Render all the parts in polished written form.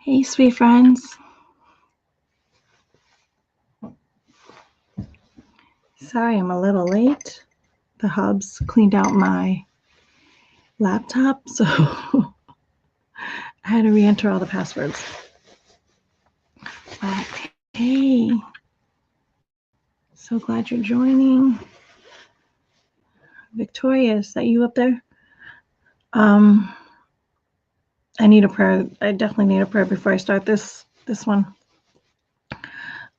Hey, sweet friends. Sorry I'm a little late. The hubs cleaned out my laptop, so I had to re-enter all the passwords. But hey, so glad you're joining. Victoria, is that you up there? I need a prayer. I definitely need a prayer before I start this one.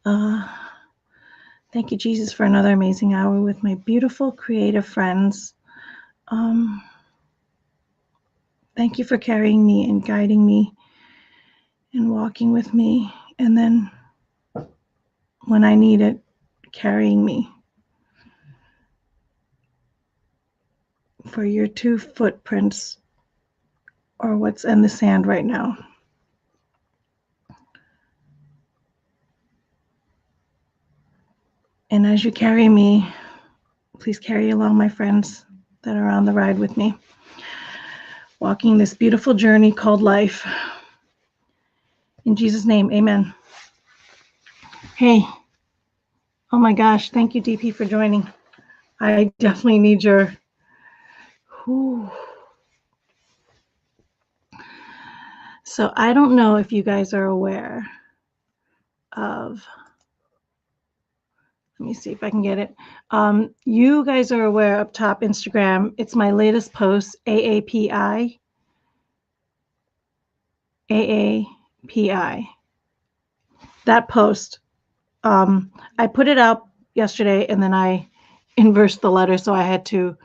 Thank you, Jesus, for another amazing hour with my beautiful, creative friends. Thank you for carrying me and guiding me and walking with me. And then when I need it, carrying me. For your 2 footprints are what's in the sand right now. And as you carry me, please carry along my friends that are on the ride with me, walking this beautiful journey called life. In Jesus' name, amen. Hey, oh my gosh, thank you, DP, for joining. I definitely need your, whew. So I don't know if you guys are aware of, let me see if I can get it. You guys are aware up top, Instagram, it's my latest post, AAPI. AAPI. That post, I put it up yesterday and then I inversed the letter, so I had to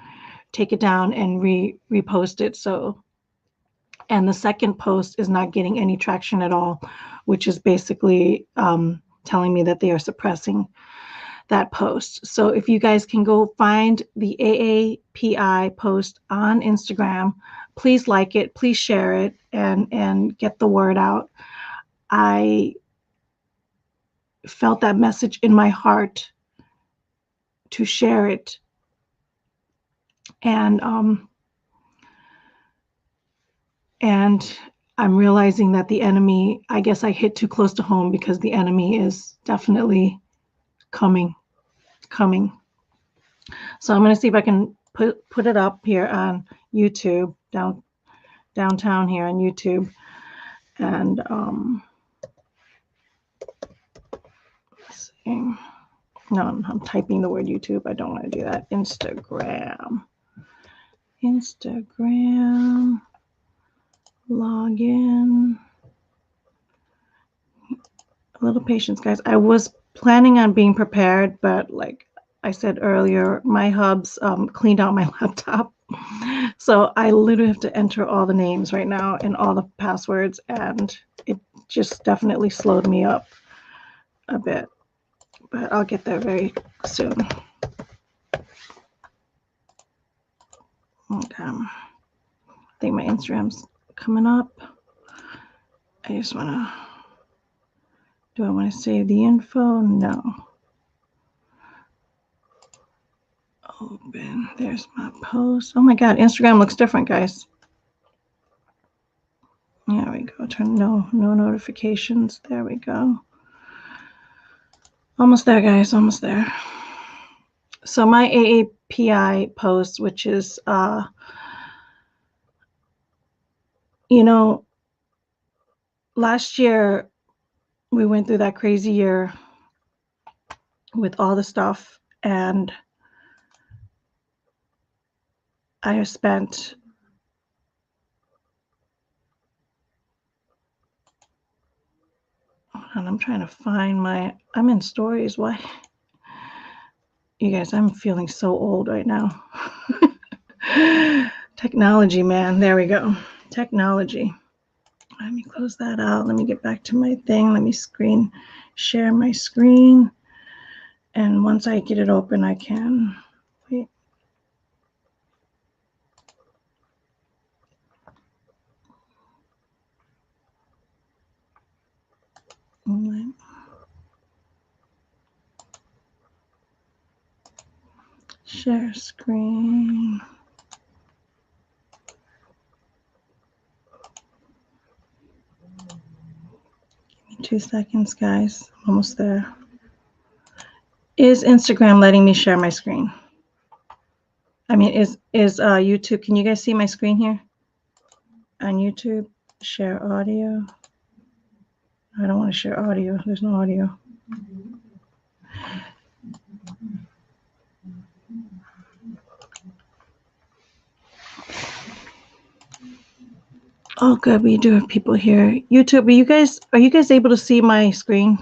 take it down and repost it. So, and the second post is not getting any traction at all, which is basically telling me that they are suppressing that post. So if you guys can go find the AAPI post on Instagram, please like it, please share it, and get the word out. I felt that message in my heart to share it. And I'm realizing that the enemy, I guess I hit too close to home because the enemy is definitely coming. So I'm going to see if I can put it up here on YouTube, downtown here on YouTube. And let's see. No, I'm typing the word YouTube. I don't want to do that. Instagram. Login. A little patience, guys. I was planning on being prepared, but like I said earlier, my hubs cleaned out my laptop. So I literally have to enter all the names right now and all the passwords, and it just definitely slowed me up a bit. But I'll get there very soon. Okay. I think my Instagram's coming up. I just want to, do I want to save the info? No. Open. There's my post. Oh my God, Instagram looks different, guys. There we go. Turn no notifications. There we go. Almost there, guys. Almost there. So my AAPI post, which is, you know, last year we went through that crazy year with all the stuff, and I have spent I'm trying to find I'm in stories. Why? You guys, I'm feeling so old right now. Technology, man. There we go. Technology. Let me close that out. Let me get back to my thing. Let me share my screen. And once I get it open, I can, wait. Share screen. 2 seconds, guys. I'm almost there. Is Instagram letting me share my screen? I mean, is YouTube, can you guys see my screen here? On YouTube, share audio. I don't want to share audio. There's no audio. Oh, good. We do have people here. YouTube, are you guys able to see my screen?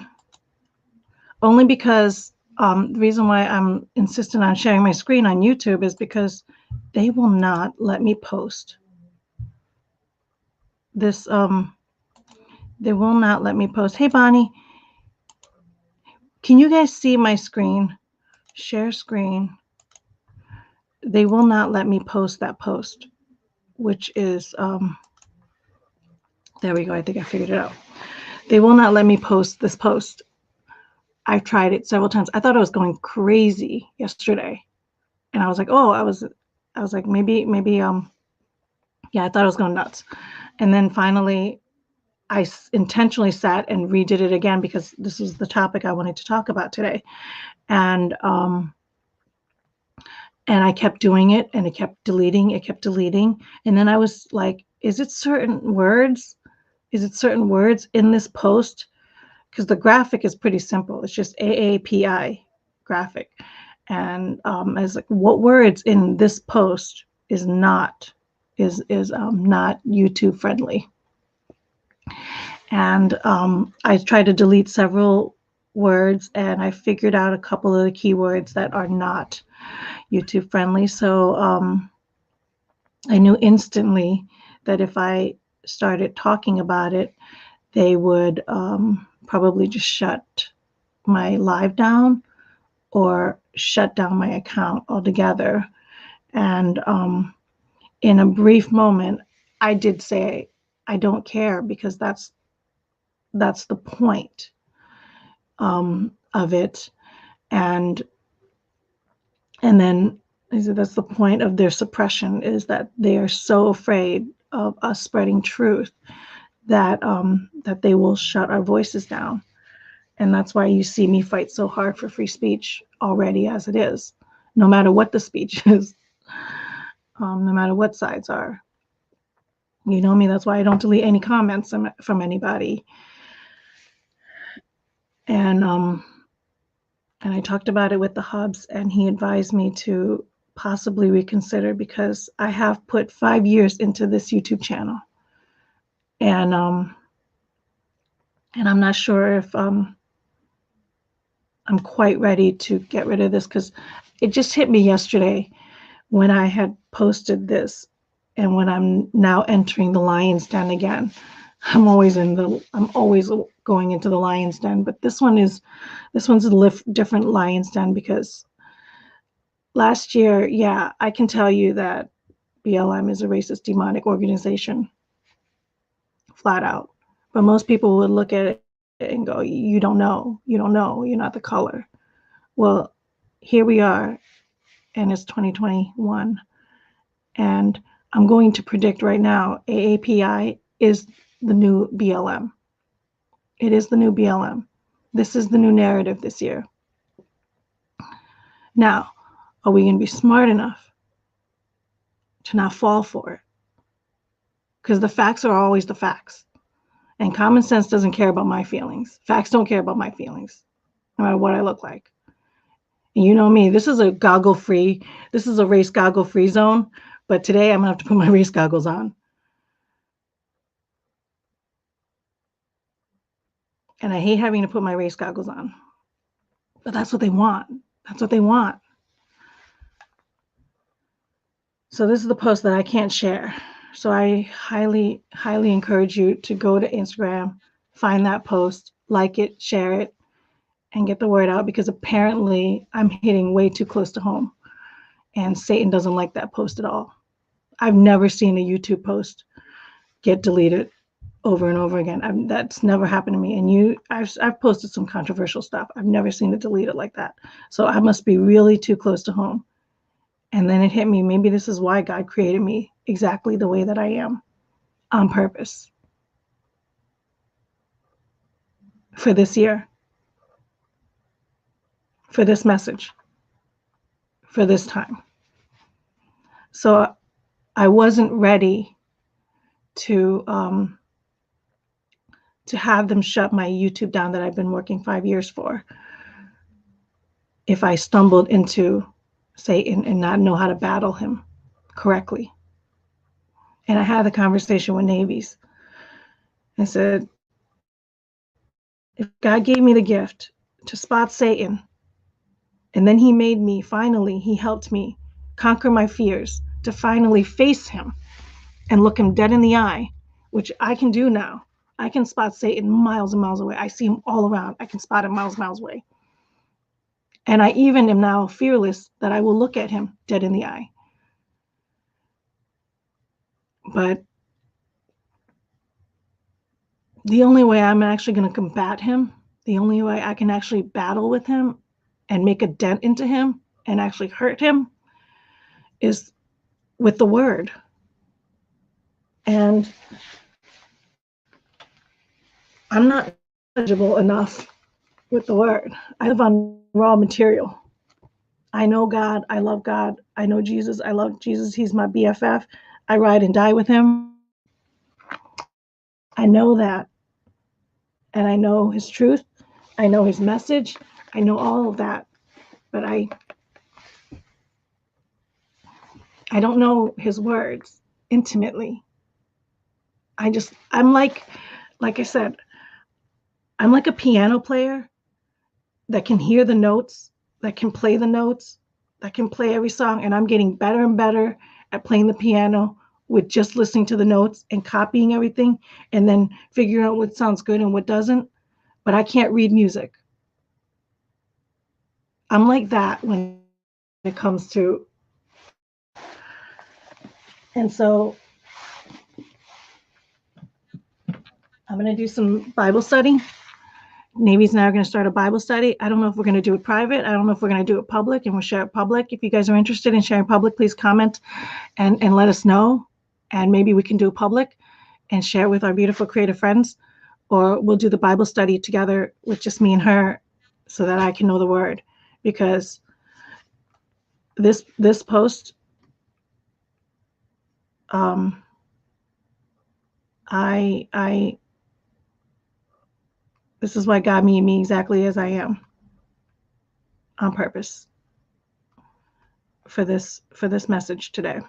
Only because the reason why I'm insistent on sharing my screen on YouTube is because they will not let me post this. They will not let me post. Hey, Bonnie, can you guys see my screen? Share screen. They will not let me post that post, which is, there we go. I think I figured it out. They will not let me post this post. I've tried it several times. I thought I was going crazy yesterday. And I was like, oh, I was like, maybe, yeah, I thought I was going nuts. And then finally, I intentionally sat and redid it again because this was the topic I wanted to talk about today. And I kept doing it and it kept deleting. And then I was like, is it certain words? Is it certain words in this post? Because the graphic is pretty simple. It's just AAPI graphic. And I was like, what words in this post is not YouTube friendly? And I tried to delete several words and I figured out a couple of the keywords that are not YouTube friendly. So I knew instantly that if I started talking about it, they would probably just shut my live down or shut down my account altogether. And in a brief moment, I did say, I don't care, because that's the point of it. And then I said, that's the point of their suppression, is that they are so afraid of us spreading truth that that they will shut our voices down. And that's why you see me fight so hard for free speech already as it is, no matter what the speech is, no matter what sides are. You know me, that's why I don't delete any comments from anybody. And I talked about it with the Hubs, and he advised me to possibly reconsider, because I have put 5 years into this YouTube channel. And I'm not sure if I'm quite ready to get rid of this, because it just hit me yesterday when I had posted this, and when I'm now entering the lion's den again. I'm always going into the lion's den, but this one's a different lion's den, because last year, yeah, I can tell you that BLM is a racist, demonic organization, flat out. But most people would look at it and go, you don't know, you're not the color. Well, here we are, and it's 2021. And I'm going to predict right now, AAPI is the new BLM. It is the new BLM. This is the new narrative this year. Now, are we going to be smart enough to not fall for it? Because the facts are always the facts. And common sense doesn't care about my feelings. Facts don't care about my feelings, no matter what I look like. And you know me, this is a race goggle-free zone. But today I'm going to have to put my race goggles on. And I hate having to put my race goggles on. But that's what they want. That's what they want. So this is the post that I can't share. So I highly, highly encourage you to go to Instagram, find that post, like it, share it, and get the word out, because apparently I'm hitting way too close to home. And Satan doesn't like that post at all. I've never seen a YouTube post get deleted over and over again. That's never happened to me. And I've posted some controversial stuff. I've never seen it deleted like that. So I must be really too close to home. And then it hit me. Maybe this is why God created me exactly the way that I am, on purpose. for this year, for this message, for this time. So I wasn't ready to have them shut my YouTube down that I've been working 5 years for if I stumbled into Satan and not know how to battle him correctly. And I had the conversation with Navies. I said, if God gave me the gift to spot Satan, and then he made me, finally, he helped me conquer my fears, to finally face him and look him dead in the eye, which I can do now. I can spot Satan miles and miles away. I see him all around. I can spot him miles and miles away. And I even am now fearless that I will look at him dead in the eye. But the only way I'm actually going to combat him, the only way I can actually battle with him and make a dent into him and actually hurt him is with the word. And I'm not knowledgeable enough with the word. I live on raw material. I know God. I love God. I know Jesus. I love Jesus. He's my BFF. I ride and die with him. I know that. And I know his truth. I know his message. I know all of that. But I don't know his words intimately. I'm like I said, I'm like a piano player that can hear the notes, that can play the notes, that can play every song. And I'm getting better and better at playing the piano with just listening to the notes and copying everything and then figuring out what sounds good and what doesn't. But I can't read music. I'm like that when it comes to. And so I'm going to do some Bible study. Navy's now going to start a Bible study. I don't know if we're going to do it private. I don't know if we're going to do it public, and we'll share it public. If you guys are interested in sharing public, please comment and let us know. And maybe we can do it public and share it with our beautiful creative friends, or we'll do the Bible study together with just me and her so that I can know the word. Because this post, this is why God made me exactly as I am, on purpose, for this message today.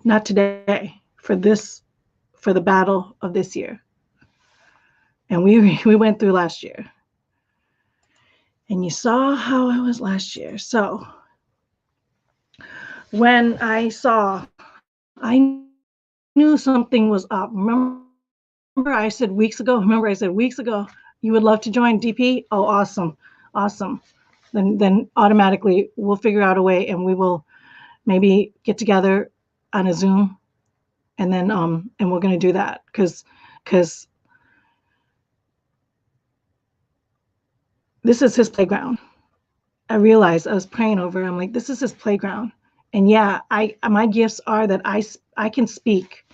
Not today, for the battle of this year. And we went through last year. And you saw how I was last year. So when I knew something was up. Remember I said weeks ago, you would love to join DP? Oh, awesome. Then automatically we'll figure out a way, and we will maybe get together on a Zoom, and then and we're going to do that because this is his playground. I realized I was praying over. I'm like, this is his playground, and yeah, my gifts are that I can speak.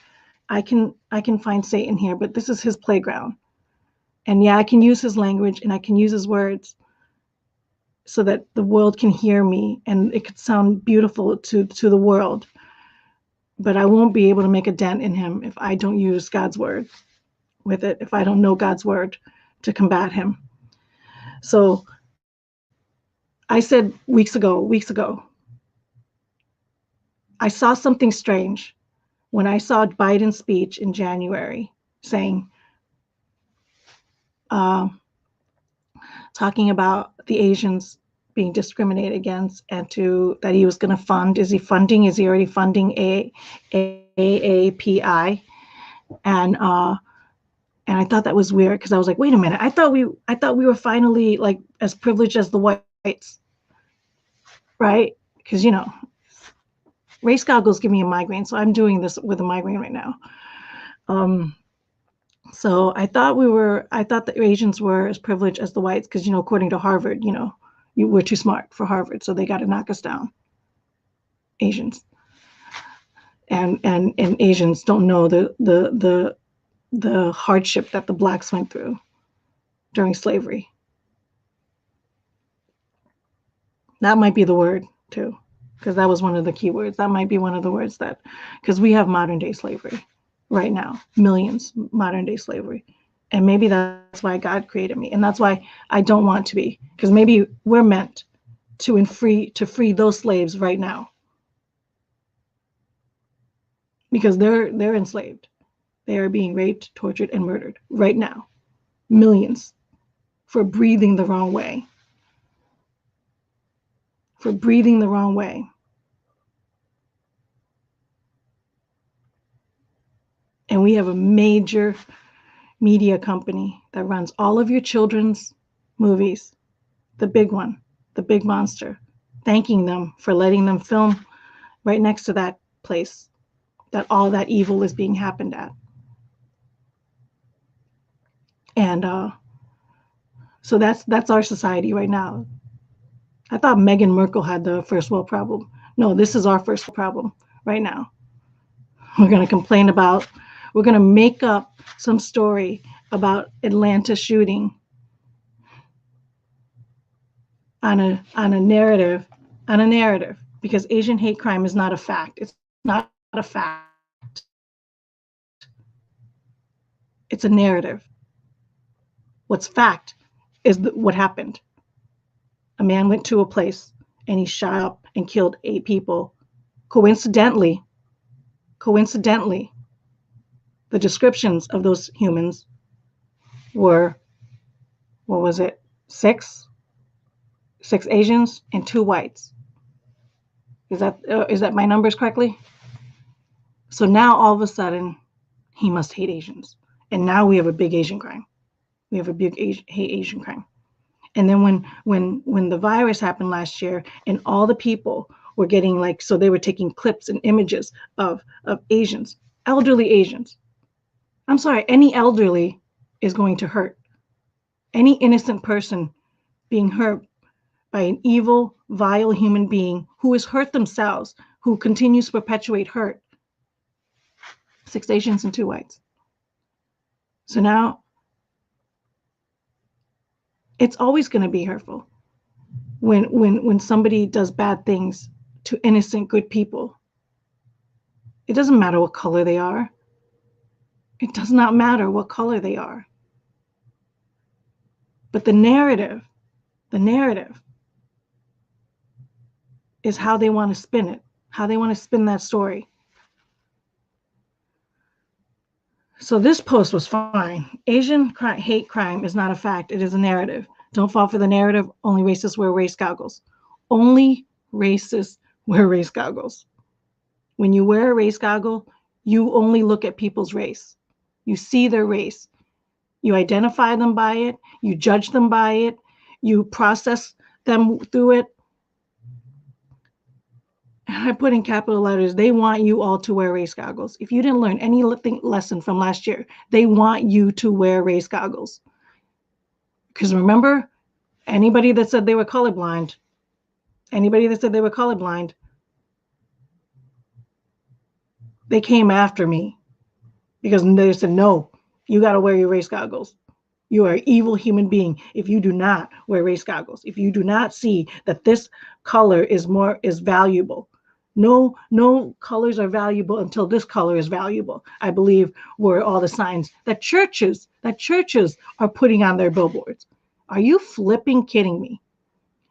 I can find Satan here, but this is his playground. And yeah, I can use his language and I can use his words so that the world can hear me and it could sound beautiful to the world. But I won't be able to make a dent in him if I don't use God's word with it, if I don't know God's word to combat him. So I said weeks ago, I saw something strange when I saw Biden's speech in January saying, talking about the Asians being discriminated against, and that he was going to fund. Is he already funding AAPI? And I thought that was weird because I was like, wait a minute, I thought we were finally like as privileged as the whites, right? Because race goggles give me a migraine, so I'm doing this with a migraine right now. So I thought the Asians were as privileged as the whites because, according to Harvard, you were too smart for Harvard, so they got to knock us down, Asians. And Asians don't know the hardship that the blacks went through during slavery. That might be the word too, because that was one of the key words. That might be one of the words that, because we have modern day slavery right now, millions modern day slavery. And maybe that's why God created me. And that's why I don't want to be, because maybe we're meant to free those slaves right now. Because they're enslaved. They are being raped, tortured, and murdered right now. Millions for breathing the wrong way. For breathing the wrong way. And we have a major media company that runs all of your children's movies, the big one, the big monster, thanking them for letting them film right next to that place that all that evil is being happened at. And so that's our society right now. I thought Meghan Markle had the first world problem. No, this is our first world problem right now. We're going to complain about, we're going to make up some story about Atlanta shooting on a narrative, because Asian hate crime is not a fact. It's not a fact. It's a narrative. What's fact is what happened. A man went to a place and he shot up and killed 8 people. Coincidentally, the descriptions of those humans were, what was it, 6 Asians and 2 whites. Is that my numbers correctly? So now all of a sudden, he must hate Asians. And now we have a big Asian crime. We have a big hate Asian crime. And then when the virus happened last year and all the people were getting like, so they were taking clips and images of Asians, elderly Asians. I'm sorry, any elderly is going to hurt. Any innocent person being hurt by an evil, vile human being who has hurt themselves, who continues to perpetuate hurt. 6 Asians and 2 whites. So now it's always going to be hurtful when somebody does bad things to innocent, good people. It doesn't matter what color they are. It does not matter what color they are. But the narrative is how they want to spin it, how they want to spin that story. So this post was fine. Asian hate crime is not a fact. It is a narrative. Don't fall for the narrative. Only racists wear race goggles. Only racists wear race goggles. When you wear a race goggle, you only look at people's race. You see their race. You identify them by it. You judge them by it. You process them through it. I put in capital letters, they want you all to wear race goggles. If you didn't learn any lesson from last year, they want you to wear race goggles. Because remember, anybody that said they were colorblind, they came after me because they said, no, you got to wear your race goggles. You are an evil human being if you do not wear race goggles. If you do not see that this color is valuable. No colors are valuable until this color is valuable, I believe, were all the signs that churches are putting on their billboards. Are you flipping kidding me?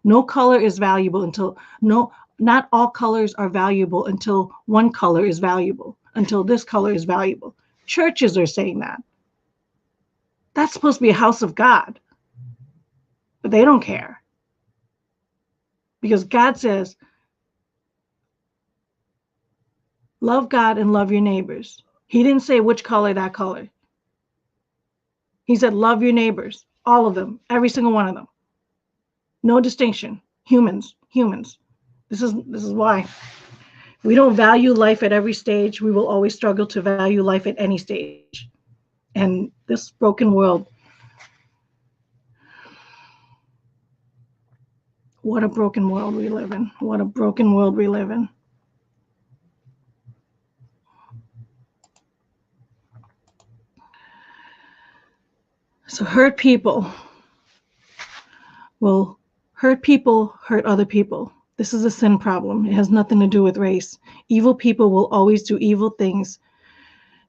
No color is valuable until, not all colors are valuable until one color is valuable, until this color is valuable. Churches are saying that. That's supposed to be a house of God. But they don't care. Because God says, love God and love your neighbors. He didn't say which color, that color. He said, love your neighbors, all of them, every single one of them. No distinction. Humans. This is why. We don't value life at every stage. We will always struggle to value life at any stage. And this broken world, what a broken world we live in. What a broken world we live in. So hurt people Well, hurt people hurt other people. This is a sin problem. It has nothing to do with race. Evil people will always do evil things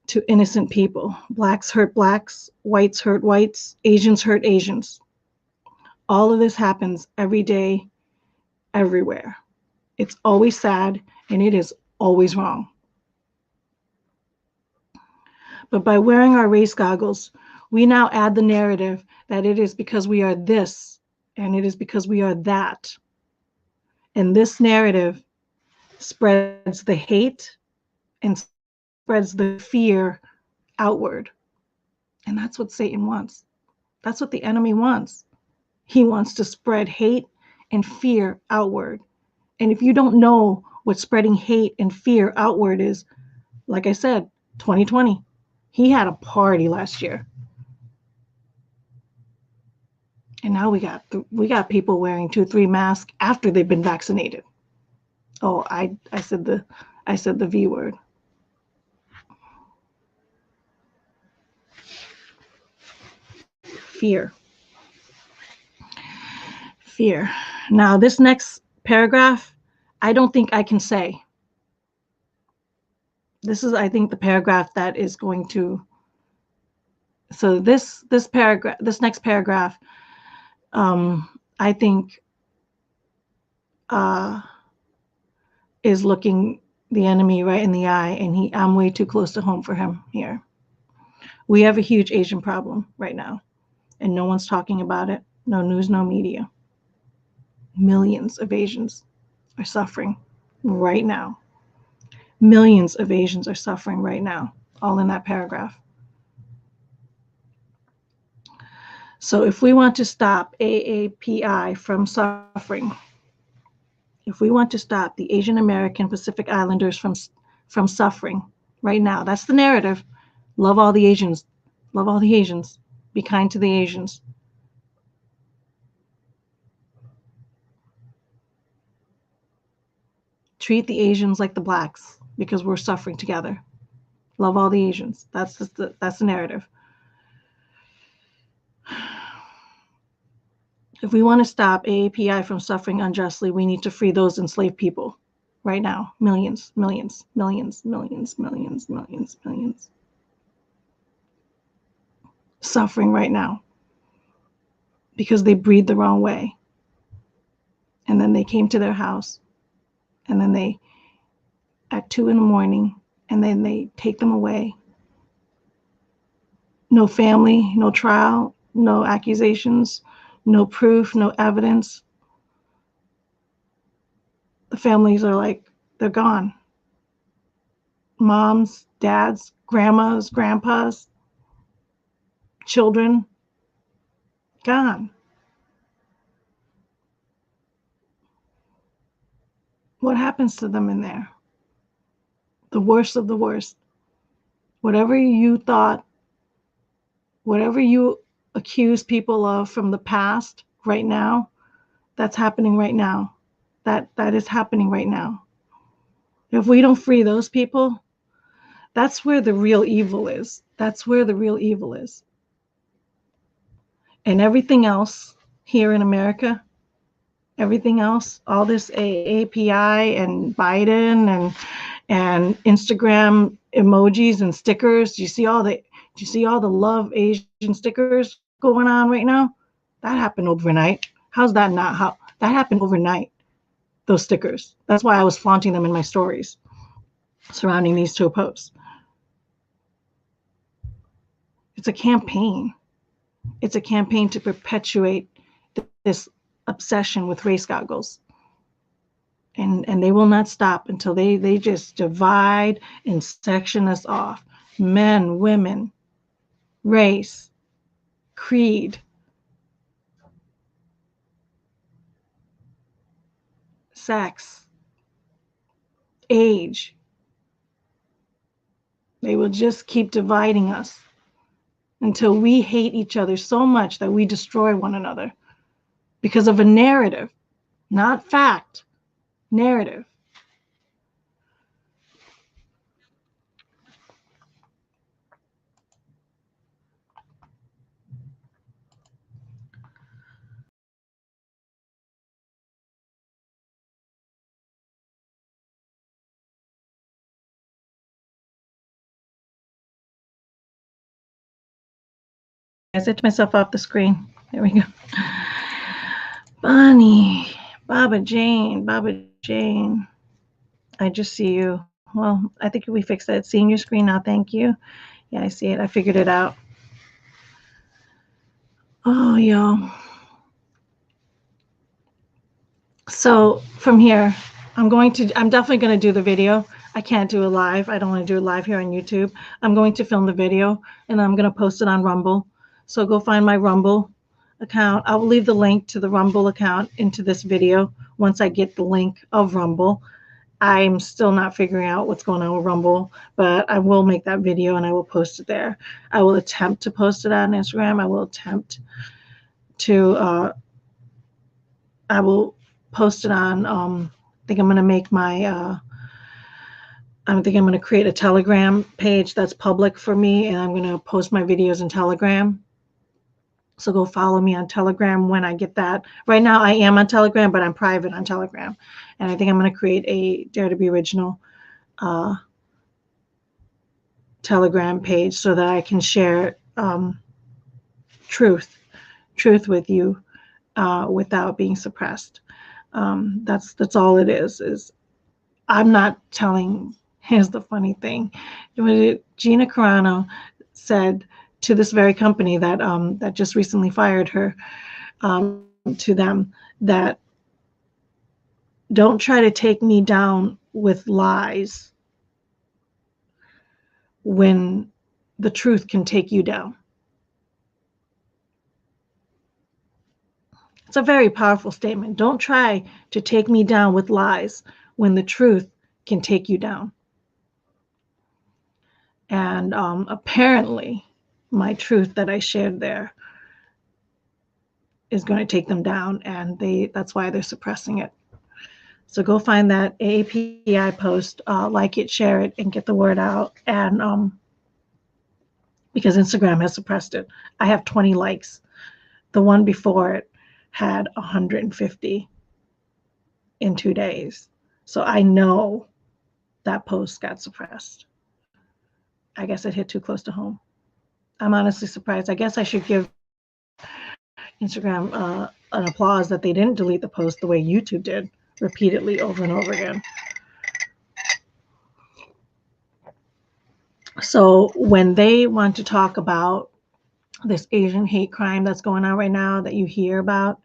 to innocent people. Blacks hurt blacks, whites hurt whites, Asians hurt Asians. All of this happens every day, everywhere. It's always sad and it is always wrong. But by wearing our race goggles, we now add the narrative that it is because we are this and it is because we are that. And this narrative spreads the hate and spreads the fear outward. And that's what Satan wants. That's what the enemy wants. He wants to spread hate and fear outward. And if you don't know what spreading hate and fear outward is, like I said, 2020, he had a party last year. And now we got people wearing 2-3 masks after they've been vaccinated. Oh, I said the V word. Fear. Fear. Now, this next paragraph, I don't think I can say. This is, I think, the paragraph that is going to. So this next paragraph, I think, is looking the enemy right in the eye, and I'm way too close to home for him here. We have a huge Asian problem right now, and no one's talking about it. No news, no media. Millions of Asians are suffering right now. Millions of Asians are suffering right now, all in that paragraph. So if we want to stop AAPI from suffering, if we want to stop the Asian American Pacific Islanders from suffering right now, that's the narrative. Love all the Asians. Love all the Asians. Be kind to the Asians. Treat the Asians like the blacks because we're suffering together. Love all the Asians. That's the narrative. If we want to stop AAPI from suffering unjustly, we need to free those enslaved people right now. Millions, millions, millions, millions, millions, millions, millions. Suffering right now because they breathed the wrong way. And then they came to their house and then they, at 2 a.m, and then they take them away. No family, no trial, no accusations, no proof, no evidence. The families are like, they're gone. Moms, dads, grandmas, grandpas, children, gone. What happens to them in there? The worst of the worst. Whatever you thought, whatever you accuse people of from the past, right now, that's happening right now. That is happening right now. If we don't free those people, that's where the real evil is. That's where the real evil is. And everything else here in America, everything else, all this AAPI and Biden and Instagram emojis and stickers. Do you see all the love Asian stickers going on right now? That happened overnight. How's that not? How that happened overnight? Those stickers. That's why I was flaunting them in my stories surrounding these 2 posts. It's a campaign. It's a campaign to perpetuate this obsession with race goggles. And they will not stop until they just divide and section us off. Men, women, race, creed, sex, age. They will just keep dividing us until we hate each other so much that we destroy one another because of a narrative, not fact, narrative. I took myself off the screen. There we go. Bonnie, Baba Jane. I just see you. Well, I think we fixed that. Seeing your screen now. Thank you. Yeah, I see it. I figured it out. Oh, y'all. So from here, I'm definitely going to do the video. I can't do it live. I don't want to do it live here on YouTube. I'm going to film the video and I'm going to post it on Rumble. So go find my Rumble account. I will leave the link to the Rumble account into this video once I get the link of Rumble. I'm still not figuring out what's going on with Rumble, but I will make that video and I will post it there. I will attempt to post it on Instagram. I will attempt to, I will post it on, I think I'm going to make my, I think I'm going to create a Telegram page that's public for me, and I'm going to post my videos in Telegram. So go follow me on Telegram when I get that. Right now I am on Telegram, but I'm private on Telegram. And I think I'm going to create a Dare to Be Original Telegram page so that I can share truth with you without being suppressed. That's all it is I'm not telling. Here's the funny thing. Gina Carano said to this very company that that just recently fired her, to them, that don't try to take me down with lies when the truth can take you down. It's a very powerful statement. Don't try to take me down with lies when the truth can take you down. And apparently my truth that I shared there is going to take them down, and that's why they're suppressing it. So go find that AAPI post, like it, share it, and get the word out. And because Instagram has suppressed it, I have 20 likes. The one before it had 150 in 2 days. So I know that post got suppressed. I guess it hit too close to home. I'm honestly surprised. I guess I should give Instagram an applause that they didn't delete the post the way YouTube did, repeatedly over and over again. So when they want to talk about this Asian hate crime that's going on right now, that you hear about,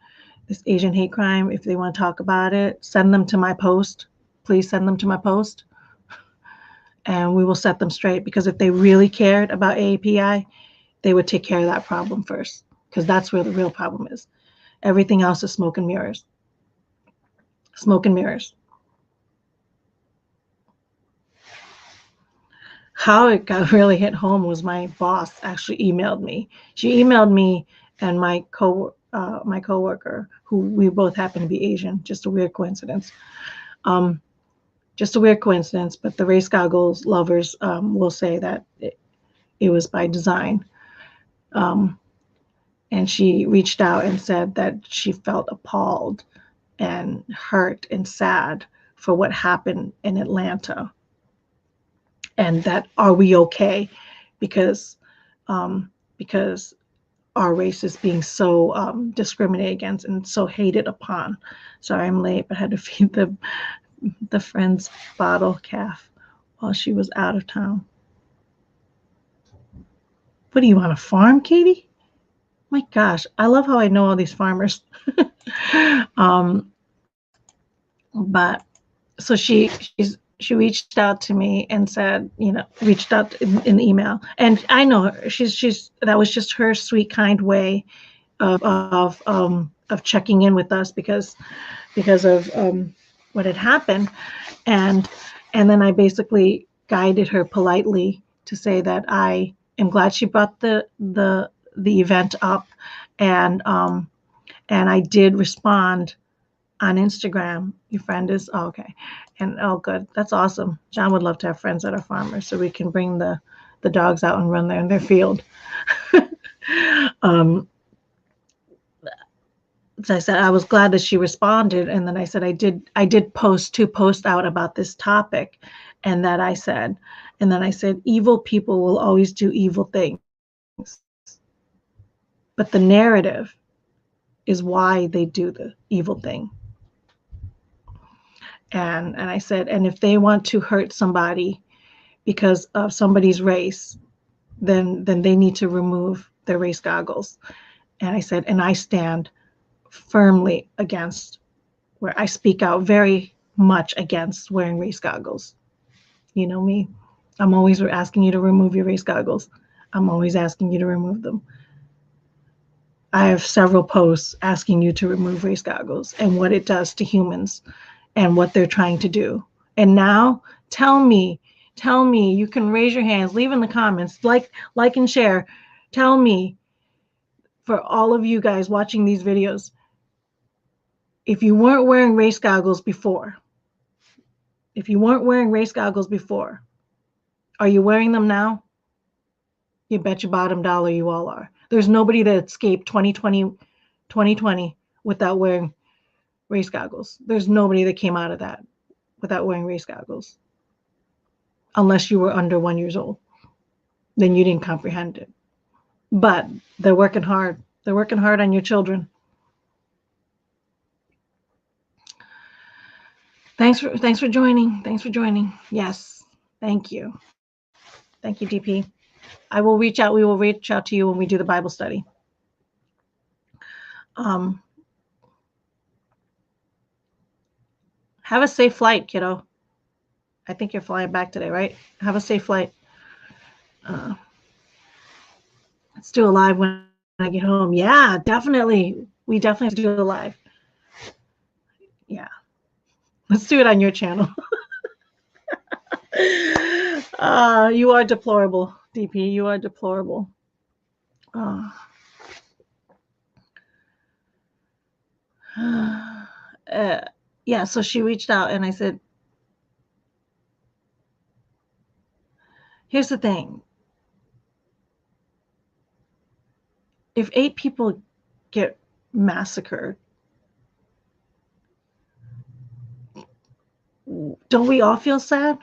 this Asian hate crime, if they want to talk about it, send them to my post. Please send them to my post. And we will set them straight, because if they really cared about AAPI, they would take care of that problem first, because that's where the real problem is. Everything else is smoke and mirrors. Smoke and mirrors. How it got really hit home was my boss actually emailed me. She emailed me and my coworker, who we both happen to be Asian. Just a weird coincidence. Just a weird coincidence, but the race goggles lovers will say that it was by design. And she reached out and said that she felt appalled and hurt and sad for what happened in Atlanta. And that, are we okay? Because our race is being so discriminated against and so hated upon. Sorry, I'm late, but I had to feed the friend's bottle calf while she was out of town. What do you want, a farm, Katie? My gosh, I love how I know all these farmers. But so she reached out to me and said, reached out in email, and I know her. She's that was just her sweet, kind way of checking in with us because of what had happened, and then I basically guided her politely to say that I am glad she brought the event up, and I did respond on Instagram. Your friend is okay, and good. That's awesome. John would love to have friends that are farmers, so we can bring the dogs out and run there in their field. As I said, I was glad that she responded, and then I said I did post 2 posts out about this topic, and then I said, evil people will always do evil things. But the narrative is why they do the evil thing. And I said, and if they want to hurt somebody because of somebody's race, then they need to remove their race goggles. And I said, and I stand firmly against, where I speak out very much against wearing race goggles. You know me, I'm always asking you to remove your race goggles. I'm always asking you to remove them. I have several posts asking you to remove race goggles and what it does to humans and what they're trying to do. And now tell me, you can raise your hands, leave in the comments, like and share. Tell me, for all of you guys watching these videos, if you weren't wearing race goggles before, are you wearing them now? You bet your bottom dollar you all are. There's nobody that escaped 2020 without wearing race goggles. There's nobody that came out of that without wearing race goggles. Unless you were under 1 year old. Then you didn't comprehend it. But they're working hard. They're working hard on your children. Thanks for joining. Yes. Thank you. Thank you, DP. We will reach out to you when we do the Bible study. Have a safe flight, kiddo. I think you're flying back today, right? Have a safe flight. Let's do a live when I get home. Yeah, definitely. We definitely have to do a live. Yeah. Let's do it on your channel. You are deplorable, DP. You are deplorable. Yeah, so she reached out and I said, here's the thing. If 8 people get massacred, don't we all feel sad?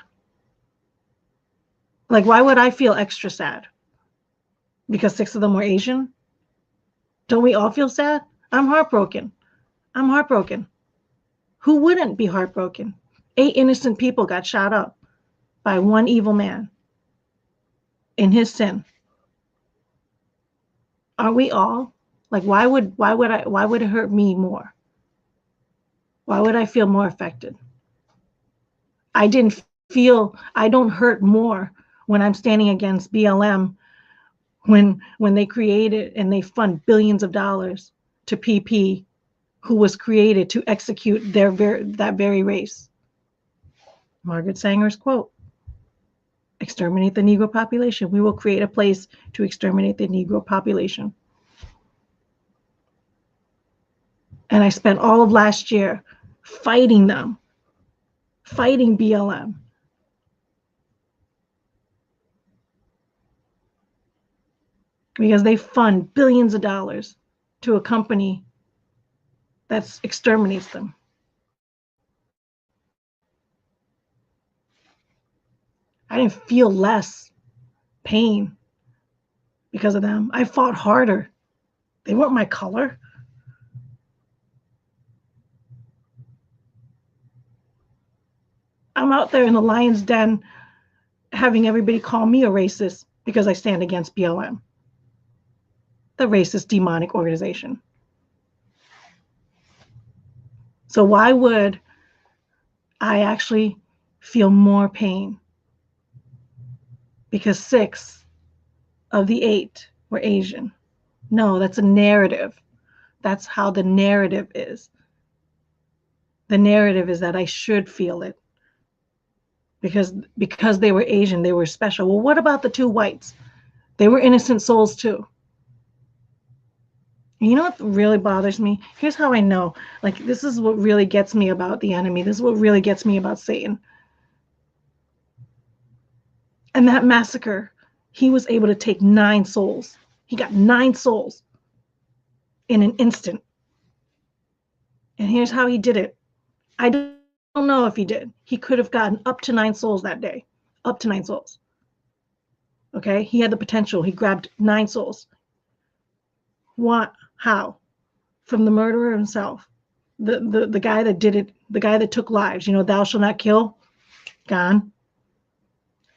Like, why would I feel extra sad? Because 6 of them were Asian? Don't we all feel sad? I'm heartbroken. Who wouldn't be heartbroken? 8 innocent people got shot up by one evil man in his sin. Are we all? Like, why would it hurt me more? Why would I feel more affected? I don't hurt more when I'm standing against BLM when they created and they fund billions of dollars to PP, who was created to execute that very race. Margaret Sanger's quote, exterminate the Negro population. We will create a place to exterminate the Negro population. And I spent all of last year fighting them, fighting BLM. Because they fund billions of dollars to a company that exterminates them. I didn't feel less pain because of them. I fought harder. They weren't my color. I'm out there in the lion's den having everybody call me a racist because I stand against BLM, the racist demonic organization. So why would I actually feel more pain? Because 6 of the 8 were Asian. No, that's a narrative. That's how the narrative is. The narrative is that I should feel it. Because they were Asian, they were special. Well, what about the 2 whites? They were innocent souls too. And you know what really bothers me? Here's how I know. Like, this is what really gets me about the enemy. This is what really gets me about Satan. And that massacre, he was able to take 9 souls. He got 9 souls in an instant. And here's how he did it. I don't know if he did. He could have gotten up to 9 souls that day. Up to 9 souls. Okay? He had the potential. He grabbed 9 souls. What? How? From the murderer himself. The guy that did it, the guy that took lives, thou shalt not kill, gone.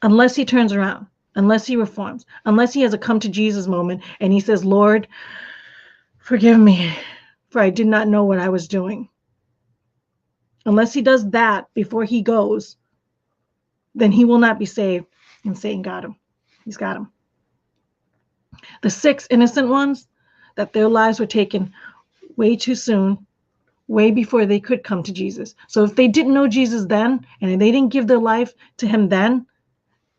Unless he turns around, unless he reforms, unless he has a come to Jesus moment and he says, Lord, forgive me, for I did not know what I was doing. Unless he does that before he goes, then he will not be saved. And Satan got him. He's got him. The 6 innocent ones, that their lives were taken way too soon, way before they could come to Jesus. So if they didn't know Jesus then, and they didn't give their life to him then,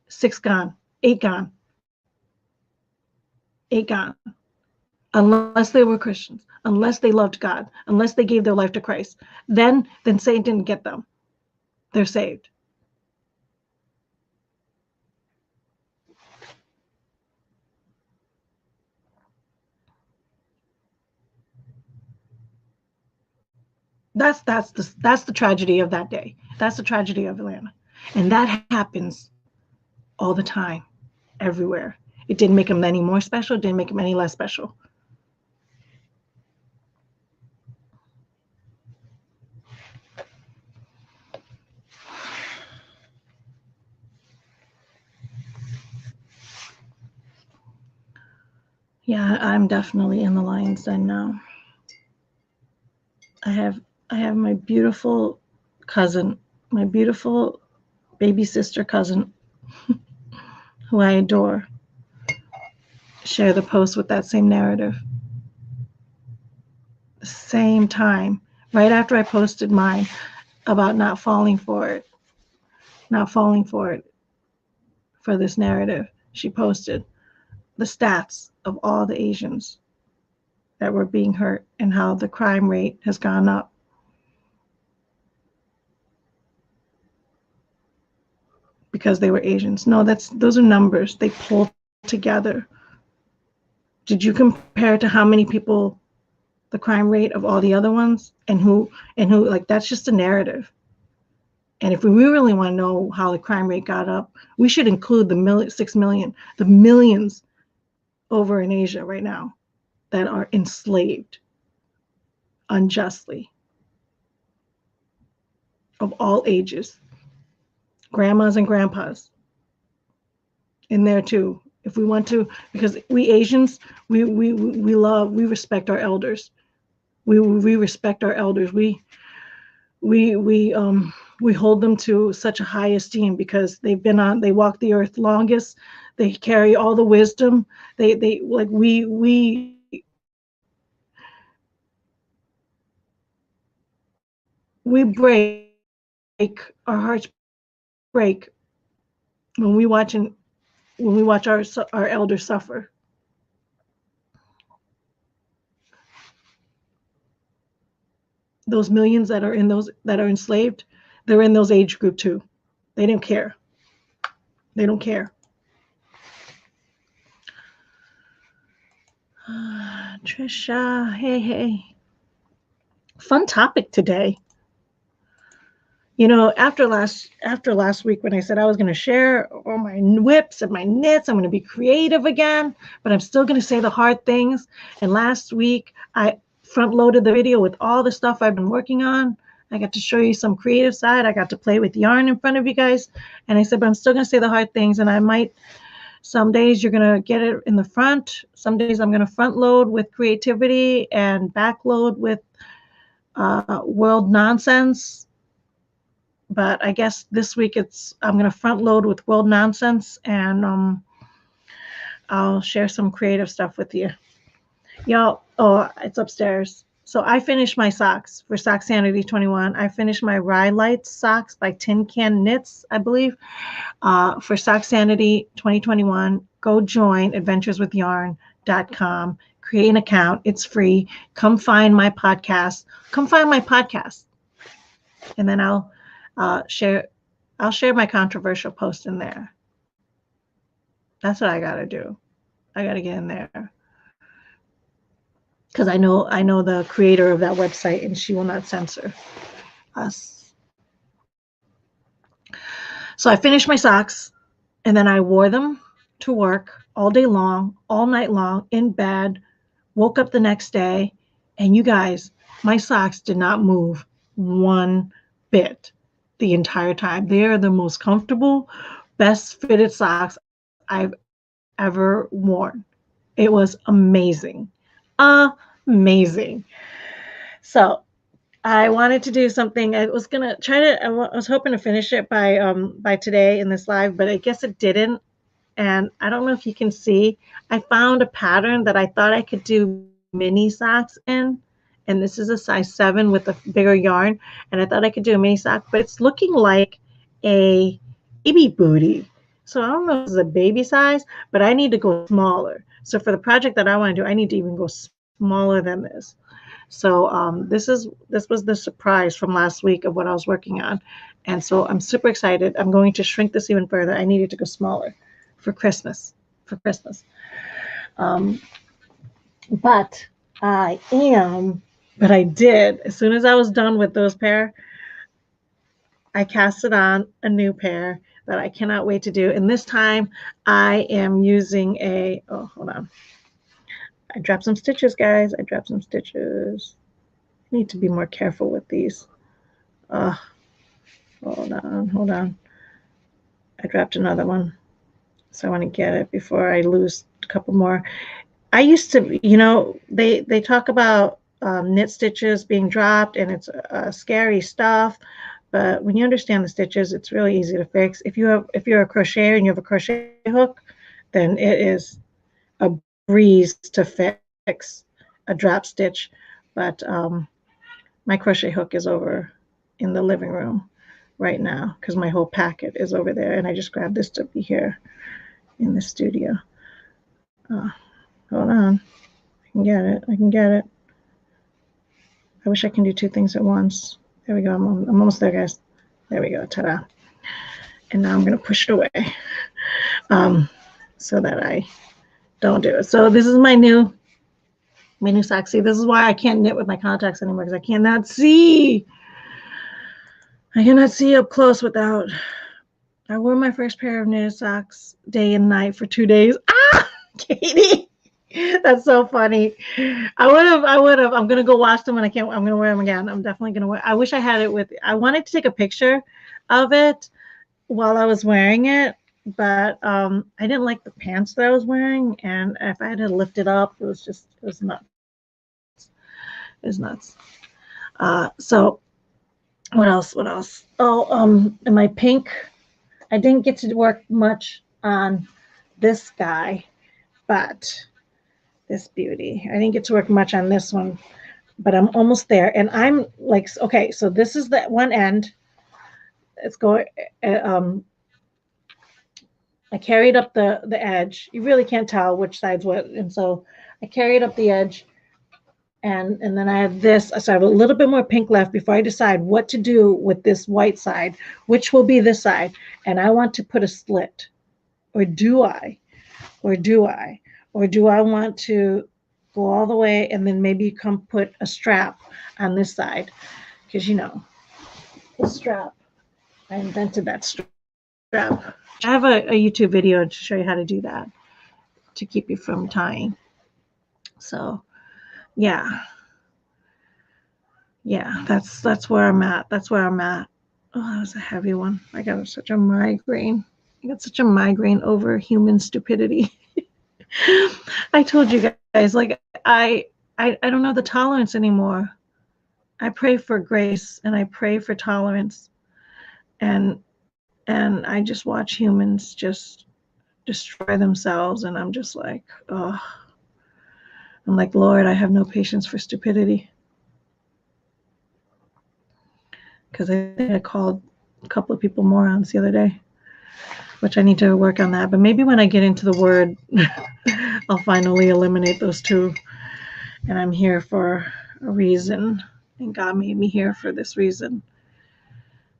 6 gone, 8 gone. 8 gone. Unless they were Christians, unless they loved God, unless they gave their life to Christ, then Satan didn't get them. They're saved. That's the tragedy of that day. That's the tragedy of Atlanta, and that happens all the time, everywhere. It didn't make them any more special. It didn't make them any less special. Yeah, I'm definitely in the lion's den now. I have my beautiful cousin, my beautiful baby sister cousin, who I adore, share the post with that same narrative. Same time, right after I posted mine about not falling for it for this narrative, she posted the stats of all the Asians that were being hurt and how the crime rate has gone up. Because they were Asians. No, those are numbers. They pull together. Did you compare to how many people the crime rate of all the other ones and who like that's just a narrative. And if we really want to know how the crime rate got up, we should include the 6 million, the millions over in Asia right now that are enslaved unjustly of all ages, grandmas and grandpas in there too. If we want to, because we Asians, we respect our elders. We respect our elders. We hold them to such a high esteem because they walk the earth longest. They carry all the wisdom. They like we break, our hearts break when we watch our elders suffer. Those millions that are enslaved, they're in those age group too. They don't care. They don't care. Trisha, hey. Fun topic today. After last week when I said I was going to share all my whips and my knits, I'm going to be creative again, but I'm still going to say the hard things. And last week I front loaded the video with all the stuff I've been working on. I got to show you some creative side. I got to play with yarn in front of you guys. And I said, but I'm still going to say the hard things. And I might, some days you're going to get it in the front. Some days I'm going to front load with creativity and back load with world nonsense. But I guess this week I'm going to front load with world nonsense, and I'll share some creative stuff with you. Y'all, it's upstairs. So I finished my socks for Sock Sanity 21. I finished my Rye Lights socks by Tin Can Knits, I believe, for Sock Sanity 2021. Go join adventureswithyarn.com. Create an account. It's free. Come find my podcast. And then I'll share my controversial post in there. That's what I gotta do. I gotta get in there because I know the creator of that website, and she will not censor us. So I finished my socks, and then I wore them to work all day long, all night long, in bed, woke up the next day, and you guys, my socks did not move one bit the entire time. They are the most comfortable, best fitted socks I've ever worn. It was amazing. Amazing. So I wanted to do something. I was gonna try to. I was hoping to finish it by today in this live, but I guess it didn't. And I don't know if you can see. I found a pattern that I thought I could do mini socks in, and this is a size 7 with a bigger yarn. And I thought I could do a mini sock, but it's looking like a baby booty. So I don't know if it's a baby size, but I need to go smaller. So for the project that I want to do, I need to even go smaller than this. So this was the surprise from last week of what I was working on. And so I'm super excited. I'm going to shrink this even further. I need it to go smaller for Christmas. Um, but I did, as soon as I was done with those pair, I casted on a new pair that I cannot wait to do. And this time I am using hold on. I dropped some stitches, guys. I dropped some stitches. I need to be more careful with these. Hold on. I dropped another one. So I want to get it before I lose a couple more. I used to, they talk about knit stitches being dropped, and it's scary stuff. But when you understand the stitches, it's really easy to fix. If you're a crocheter and you have a crochet hook, then it is a breeze to fix a drop stitch. But my crochet hook is over in the living room right now because my whole packet is over there, and I just grabbed this to be here in the studio. Hold on. I can get it. I wish I can do two things at once. There we go. I'm almost there, guys. There we go. Ta-da. And now I'm going to push it away so that I don't do it. So this is my new sock. See, this is why I can't knit with my contacts anymore, because I cannot see. I cannot see up close without. I wore my first pair of knitted socks day and night for 2 days. Ah, Katie. That's so funny. I would have. I'm gonna go wash them when I can't. I'm gonna wear them again. I'm definitely gonna wear. I wish I had it with. I wanted to take a picture of it while I was wearing it, but I didn't like the pants that I was wearing, and if I had to lift it up, it was nuts. It was nuts. So what else? Oh, and my pink. I didn't get to work much on this guy, but this beauty. I didn't get to work much on this one, but I'm almost there. And I'm like, okay, so this is the one end. It's going, I carried up the edge. You really can't tell which side's what. And so I carried up the edge, and then I have this. So I have a little bit more pink left before I decide what to do with this white side, which will be this side. And I want to put a slit. Or do I? Or do I want to go all the way and then maybe come put a strap on this side? Because, the strap, I invented that strap. I have a YouTube video to show you how to do that, to keep you from tying. So, yeah, that's where I'm at. Oh, that was a heavy one. I got such a migraine. Over human stupidity. I told you guys, like, I don't have the tolerance anymore. I pray for grace and I pray for tolerance, and I just watch humans just destroy themselves, and I'm just like, oh, I'm like, Lord, I have no patience for stupidity. Because I think I called a couple of people morons the other day, which I need to work on that. But maybe when I get into the word, I'll finally eliminate those two. And I'm here for a reason. And God made me here for this reason.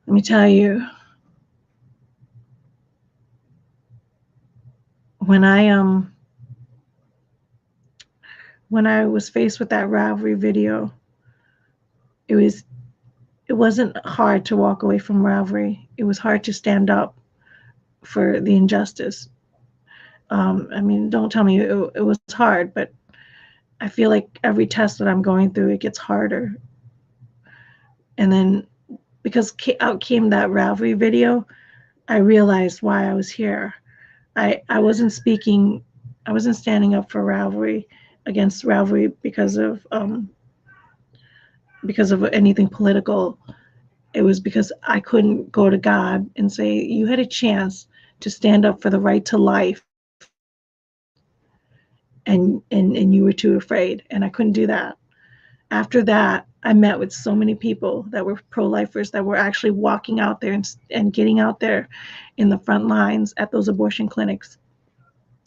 Let me tell you, when I was faced with that Ravelry video, it wasn't hard to walk away from Ravelry. It was hard to stand up for the injustice. Don't tell me it was hard, but I feel like every test that I'm going through, it gets harder. And then because out came that Ravelry video, I realized why I was here. I wasn't speaking, I wasn't standing up for Ravelry, against Ravelry because of anything political. It was because I couldn't go to God and say, you had a chance to stand up for the right to life, and you were too afraid, and I couldn't do that. After that, I met with so many people that were pro-lifers that were actually walking out there and getting out there in the front lines at those abortion clinics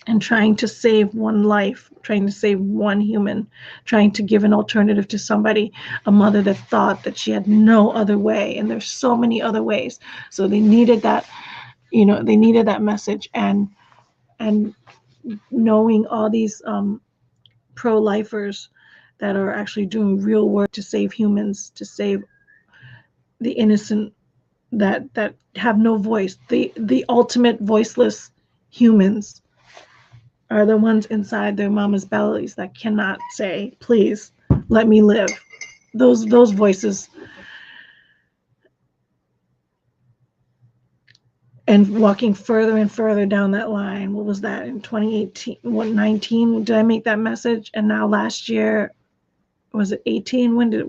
and trying to save one life, trying to save one human, trying to give an alternative to somebody, a mother that thought that she had no other way. And there's so many other ways. So they needed that, they needed that message. And knowing all these pro-lifers that are actually doing real work to save humans, to save the innocent that have no voice, the ultimate voiceless humans are the ones inside their mama's bellies that cannot say, please let me live. Those voices. And walking further and further down that line. What was that in 2018? What, 19? Did I make that message? And now last year, was it 18? When did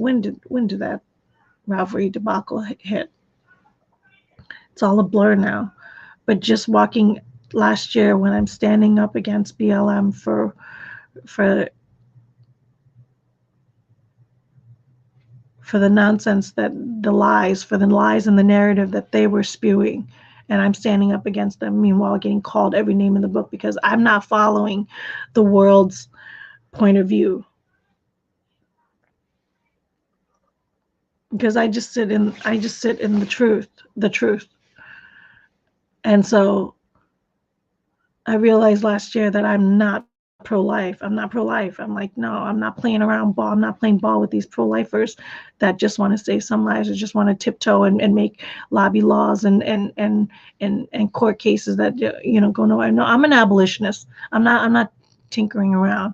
that Ravelry debacle hit? It's all a blur now. But just walking last year when I'm standing up against BLM for the nonsense, the lies and the narrative that they were spewing, and I'm standing up against them, meanwhile getting called every name in the book because I'm not following the world's point of view. Because I just sit in the truth. And so I realized last year that I'm not pro-life. I'm not pro-life. I'm like, no, I'm not playing around ball. I'm not playing ball with these pro-lifers that just want to save some lives or just want to tiptoe and make lobby laws and court cases that go nowhere. No, I'm an abolitionist. I'm not tinkering around.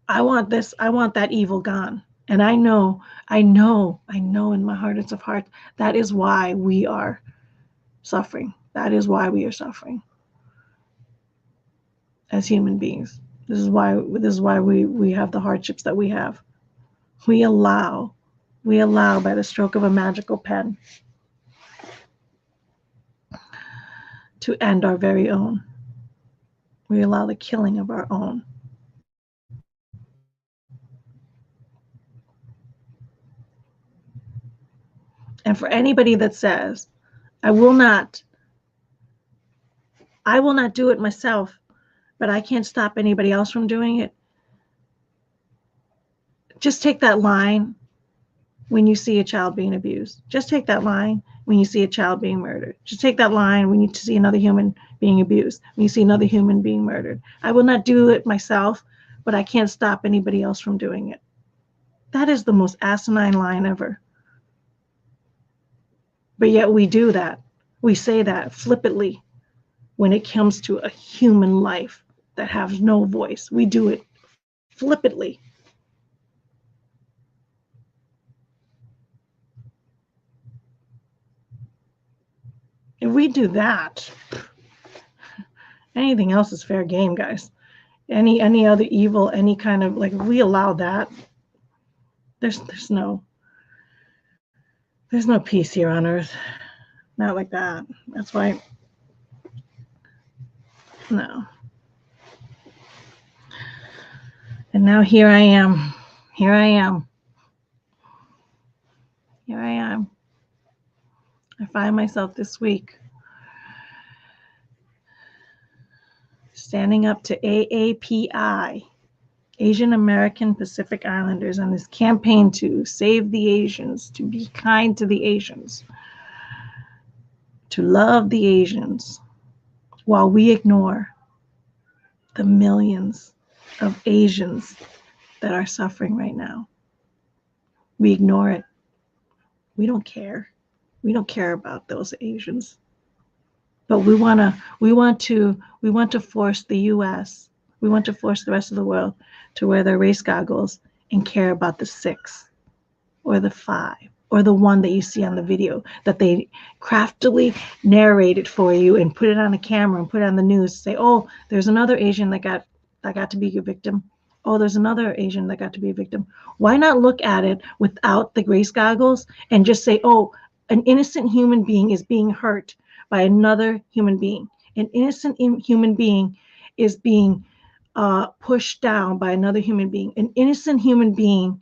I want that evil gone. And I know in my heart of hearts, that is why we are suffering. That is why we are suffering as human beings. This is why we have the hardships that we have. We allow by the stroke of a magical pen to end our very own. We allow the killing of our own. And for anybody that says, I will not do it myself, but I can't stop anybody else from doing it. Just take that line when you see a child being abused. Just take that line when you see a child being murdered. Just take that line when you see another human being abused, when you see another human being murdered. I will not do it myself, but I can't stop anybody else from doing it. That is the most asinine line ever. But yet we do that. We say that flippantly when it comes to a human life that has no voice. We do it flippantly. If we do that, anything else is fair game, guys. Any other evil, any kind of, like, if we allow that, there's no peace here on earth. Not like that. That's why, no. And now here I am. I find myself this week standing up to AAPI, Asian American Pacific Islanders, on this campaign to save the Asians, to be kind to the Asians, to love the Asians, while we ignore the millions of Asians that are suffering right now. We ignore it. We don't care. We don't care about those Asians. But we want to force the U.S. We want to force the rest of the world to wear their race goggles and care about the 6 or the 5 or the 1 that you see on the video that they craftily narrated for you and put it on a camera and put it on the news. Say, oh, there's another Asian that got to be a victim. Oh, there's another Asian that got to be a victim. Why not look at it without the race goggles and just say, oh, an innocent human being is being hurt by another human being. An innocent human being is being pushed down by another human being. An innocent human being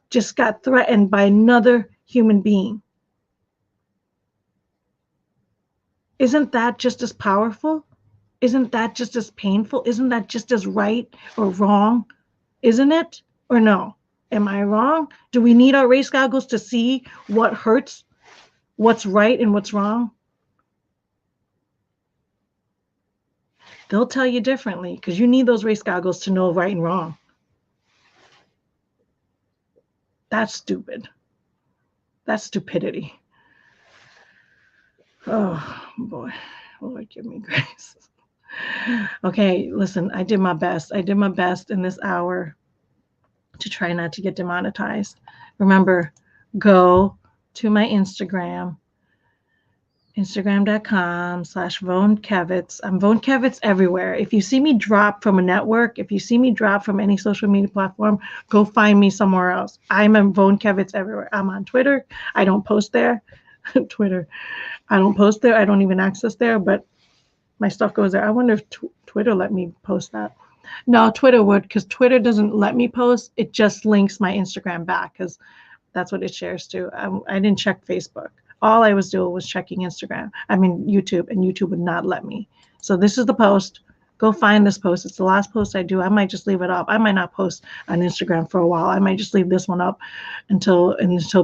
just got threatened by another human being. Isn't that just as powerful? Isn't that just as painful? Isn't that just as right or wrong? Isn't it? Or no? Am I wrong? Do we need our race goggles to see what hurts, what's right and what's wrong? They'll tell you differently because you need those race goggles to know right and wrong. That's stupid. That's stupidity. Oh, boy. Lord, give me grace. Okay, listen, I did my best. I did my best in this hour to try not to get demonetized. Remember, go to my Instagram, instagram.com/VoneKevitz. I'm VoneKevitz everywhere. If you see me drop from a network, if you see me drop from any social media platform, go find me somewhere else. I'm a VoneKevitz everywhere. I'm on Twitter. I don't post there. Twitter. I don't post there. I don't even access there, but my stuff goes there. I wonder if Twitter let me post that. No, Twitter would, because Twitter doesn't let me post. It just links my Instagram back because that's what it shares to. I didn't check Facebook. All I was doing was checking YouTube, and YouTube would not let me. So this is the post. Go find this post. It's the last post I do. I might just leave it up. I might not post on Instagram for a while. I might just leave this one up until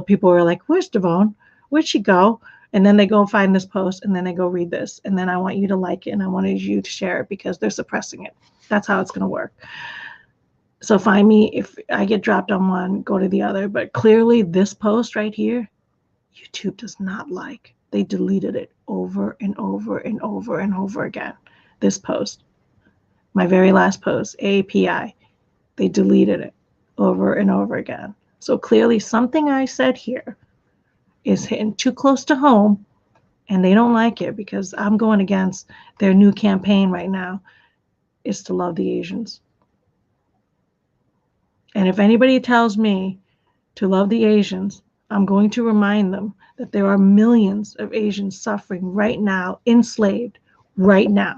people are like, where's Devone? Where'd she go? And then they go find this post and then they go read this. And then I want you to like it and I wanted you to share it because they're suppressing it. That's how it's going to work. So find me. If I get dropped on one, go to the other. But clearly this post right here, YouTube does not like. They deleted it over and over and over and over again. This post, my very last post, AAPI, they deleted it over and over again. So clearly something I said here is hitting too close to home and they don't like it because I'm going against their new campaign right now is to love the Asians. And if anybody tells me to love the Asians, I'm going to remind them that there are millions of Asians suffering right now, enslaved right now.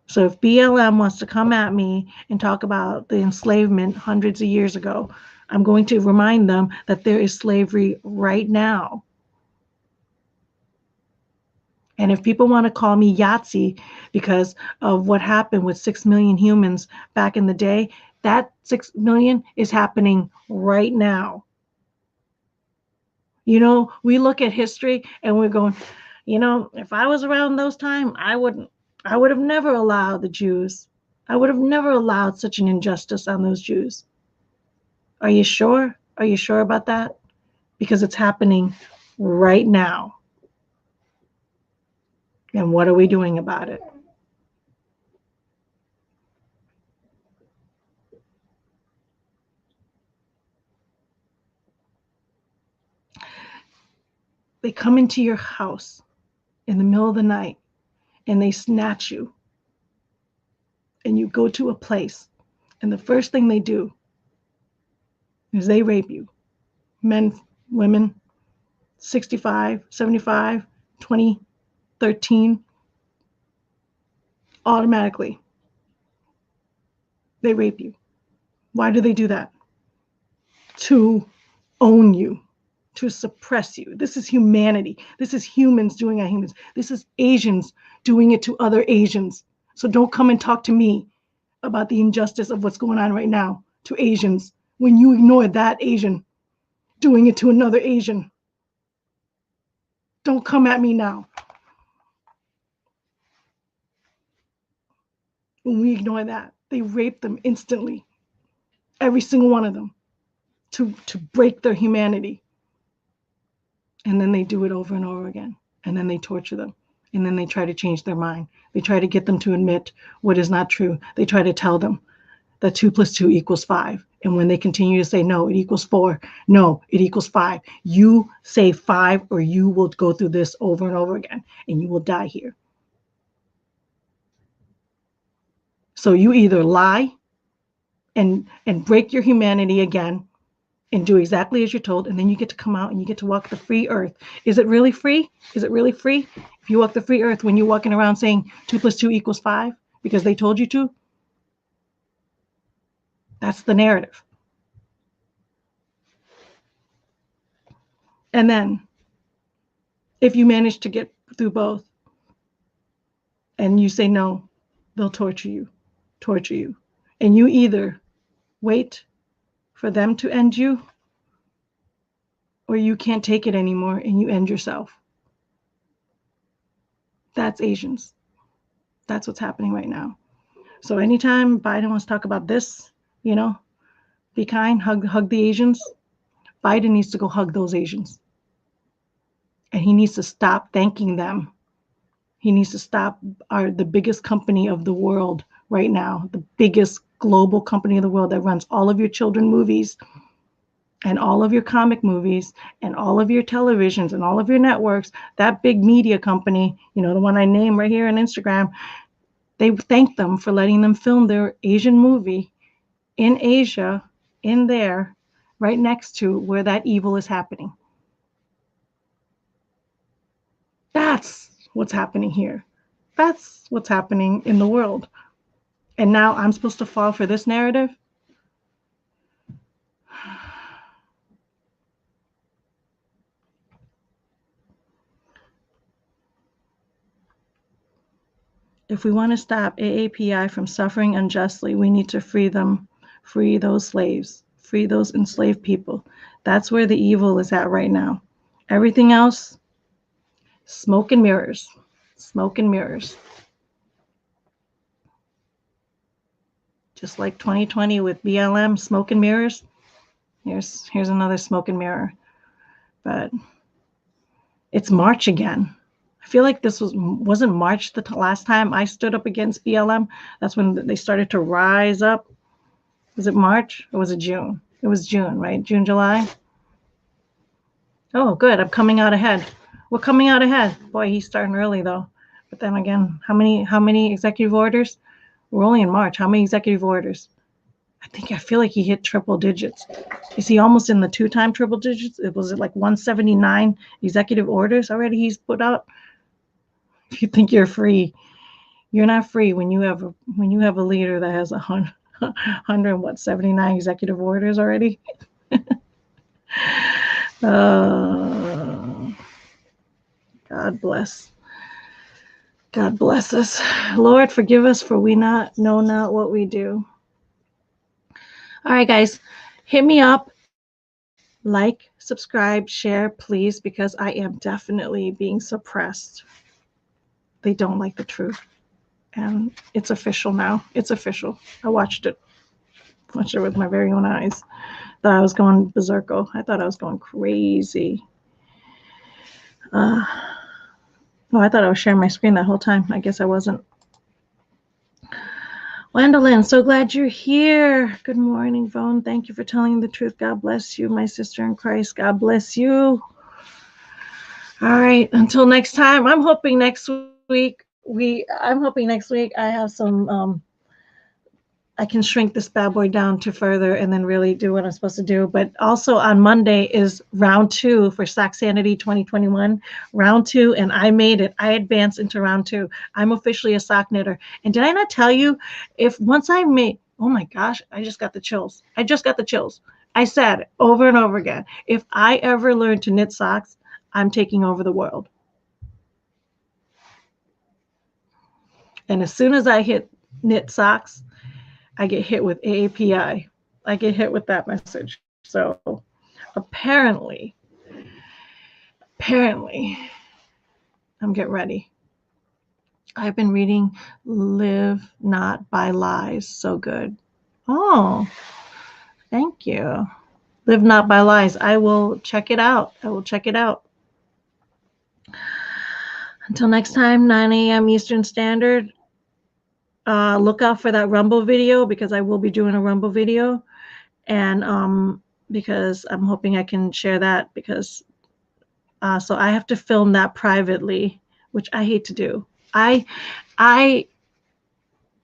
So if BLM wants to come at me and talk about the enslavement hundreds of years ago, I'm going to remind them that there is slavery right now. And if people want to call me Yahtzee because of what happened with 6 million humans back in the day, that 6 million is happening right now. You know, we look at history and we're going, you know, if I was around those times, I would have never allowed the Jews. I would have never allowed such an injustice on those Jews. Are you sure? Are you sure about that? Because it's happening right now. And what are we doing about it? They come into your house in the middle of the night and they snatch you. And you go to a place and the first thing they do is they rape you. Men, women, 65, 75, 20, 13, automatically. They rape you. Why do they do that? To own you, to suppress you. This is humanity. This is humans doing on humans. This is Asians doing it to other Asians. So don't come and talk to me about the injustice of what's going on right now to Asians when you ignore that Asian doing it to another Asian. Don't come at me now. When we ignore that, they rape them instantly. Every single one of them to break their humanity. And then they do it over and over again. and then they torture them. And then they try to change their mind. They try to get them to admit what is not true. They try to tell them that 2 + 2 = 5. And when they continue to say, no, it equals 4, no, it equals 5, you say 5 or you will go through this over and over again and you will die here. So you either lie and break your humanity again and do exactly as you're told, and then you get to come out and you get to walk the free earth. Is it really free? Is it really free? If you walk the free earth when you're walking around saying 2 + 2 = 5 because they told you to, that's the narrative. And then if you manage to get through both and you say no, they'll torture you. And you either wait for them to end you or you can't take it anymore and you end yourself. That's Asians. That's what's happening right now. So anytime Biden wants to talk about this, be kind, hug the Asians, Biden needs to go hug those Asians. And he needs to stop thanking them. He needs to stop the biggest company of the world right now, the biggest global company of the world that runs all of your children movies and all of your comic movies and all of your televisions and all of your networks. That big media company, the one I named right here on Instagram, they thank them for letting them film their Asian movie in Asia, in there, right next to where that evil is happening. That's what's happening here. That's what's happening in the world. And now I'm supposed to fall for this narrative? If we want to stop AAPI from suffering unjustly, we need to free them, free those slaves, free those enslaved people. That's where the evil is at right now. Everything else, smoke and mirrors, smoke and mirrors. Just like 2020 with BLM, smoke and mirrors. Here's another smoke and mirror. But it's March again. I feel like this wasn't March the last time I stood up against BLM. That's when they started to rise up. Was it March or was it June? It was June, right? June, July. Oh, good. I'm coming out ahead. We're coming out ahead. Boy, he's starting early though. But then again, how many executive orders? We're only in March. How many executive orders? I feel like he hit triple digits. Is he almost in the 2-time triple digits? Was it like 179 executive orders already he's put out? If you think you're free, you're not free when you have a leader that has 179 executive orders already. God bless. God bless us. Lord, forgive us for we know not what we do. All right, guys, hit me up. Like, subscribe, share, please, because I am definitely being suppressed. They don't like the truth. And it's official now. It's official. I watched it with my very own eyes. Thought I was going berserko. I thought I was going crazy. I thought I was sharing my screen that whole time. I guess I wasn't. Wendolyn, so glad you're here. Good morning, Vaughn. Thank you for telling the truth. God bless you, my sister in Christ. God bless you. All right, until next time. I'm hoping next week I have some I can shrink this bad boy down to further and then really do what I'm supposed to do. But also on Monday is round 2 for Sock Sanity 2021, round 2. And I made it. I advanced into round 2. I'm officially a sock knitter. And did I not tell you oh my gosh, I just got the chills. I said it over and over again. If I ever learn to knit socks, I'm taking over the world. And as soon as I hit knit socks, I get hit with AAPI. I get hit with that message. So apparently, I'm getting ready. I've been reading Live Not by Lies. So good. Oh, thank you. Live Not by Lies. I will check it out. Until next time, 9 a.m. Eastern Standard. Look out for that Rumble video, because I will be doing a Rumble video, and because I'm hoping I can share that, because so I have to film that privately, which I hate to do.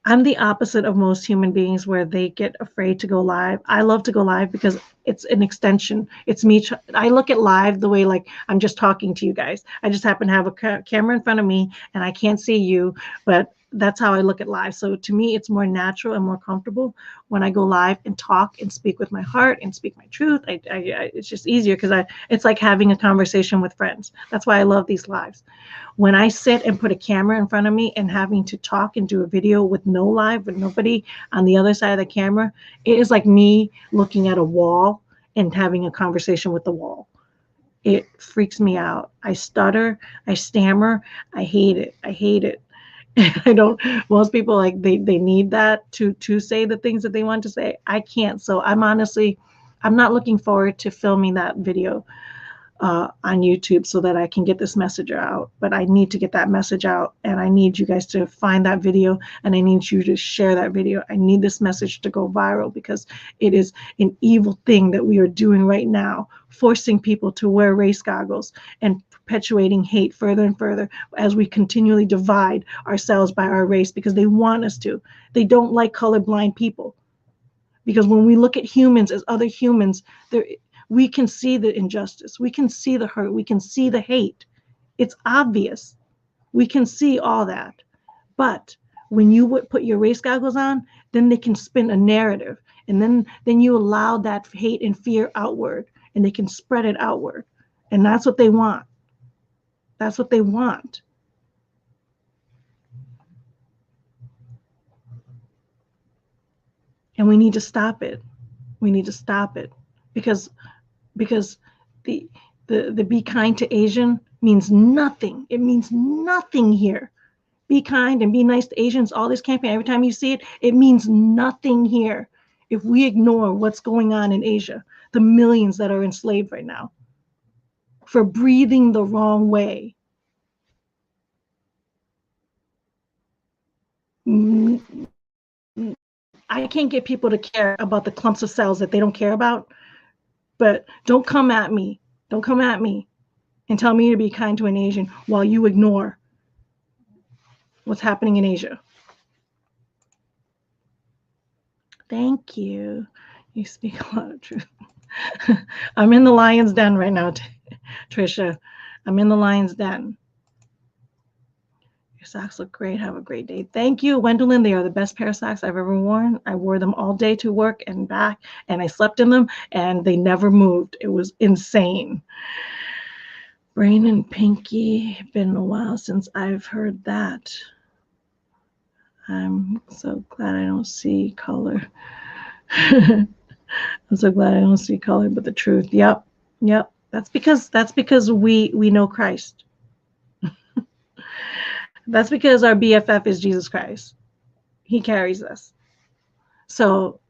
I'm the opposite of most human beings, where they get afraid to go live. I love to go live because it's an extension. It's me. I look at live the way, like, I'm just talking to you guys. I just happen to have a camera in front of me and I can't see you, but that's how I look at live. So to me, it's more natural and more comfortable when I go live and talk and speak with my heart and speak my truth. It's just easier, because it's like having a conversation with friends. That's why I love these lives. When I sit and put a camera in front of me and having to talk and do a video with no live, with nobody on the other side of the camera, it is like me looking at a wall and having a conversation with the wall. It freaks me out. I stutter, I stammer, I hate it. I hate it. I don't, most people, like, they need that to say the things that they want to say. I can't. So I'm not looking forward to filming that video on YouTube, so that I can get this message out. But I need to get that message out, and I need you guys to find that video, and I need you to share that video. I need this message to go viral, because it is an evil thing that we are doing right now, forcing people to wear race goggles and perpetuating hate further and further as we continually divide ourselves by our race, because they want us to. They don't like colorblind people, because when we look at humans as other humans, we can see the injustice, we can see the hurt, we can see the hate. It's obvious. We can see all that. But when you would put your race goggles on, then they can spin a narrative, and then you allow that hate and fear outward, and they can spread it outward. And that's what they want. That's what they want. And we need to stop it. We need to stop it, because the be kind to Asian means nothing. It means nothing here. Be kind and be nice to Asians, all this campaign, every time you see it, it means nothing here if we ignore what's going on in Asia, the millions that are enslaved right now for breathing the wrong way. I can't get people to care about the clumps of cells that they don't care about, but don't come at me. Don't come at me and tell me to be kind to an Asian while you ignore what's happening in Asia. Thank you. You speak a lot of truth. I'm in the lion's den right now, Trisha. I'm in the lion's den. Your socks look great. Have a great day. Thank you, Gwendolyn. They are the best pair of socks I've ever worn. I wore them all day to work and back, and I slept in them, and they never moved. It was insane. Brain and Pinky, been a while since I've heard that. I'm so glad I don't see color. I'm so glad I don't see color, but the truth. Yep. That's because we know Christ. That's because our BFF is Jesus Christ. He carries us. So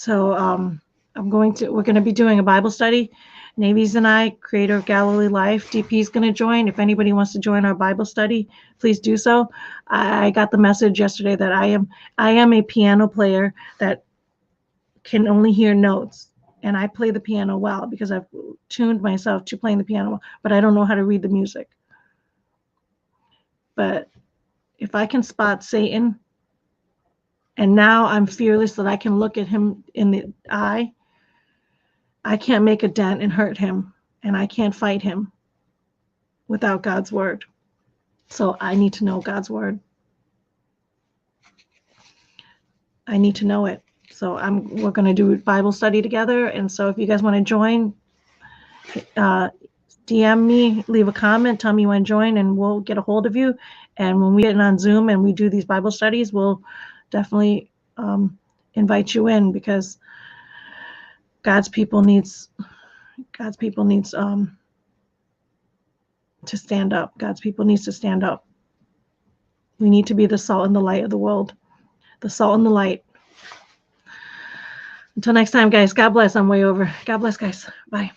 we're going to be doing a Bible study. Navies and I, creator of Galilee Life, DP is going to join. If anybody wants to join our Bible study, please do so. I got the message yesterday that I am a piano player that can only hear notes, and I play the piano well because I've tuned myself to playing the piano, but I don't know how to read the music. But if I can spot Satan, and now I'm fearless that I can look at him in the eye, I can't make a dent and hurt him, and I can't fight him without God's word. So I need to know God's word. I need to know it. So we're going to do Bible study together. And so if you guys want to join, DM me, leave a comment, tell me you want to join, and we'll get a hold of you. And when we get on Zoom and we do these Bible studies, we'll definitely invite you in, because God's people needs to stand up. God's people needs to stand up. We need to be the salt and the light of the world. The salt and the light. Until next time, guys. God bless. I'm way over. God bless, guys. Bye.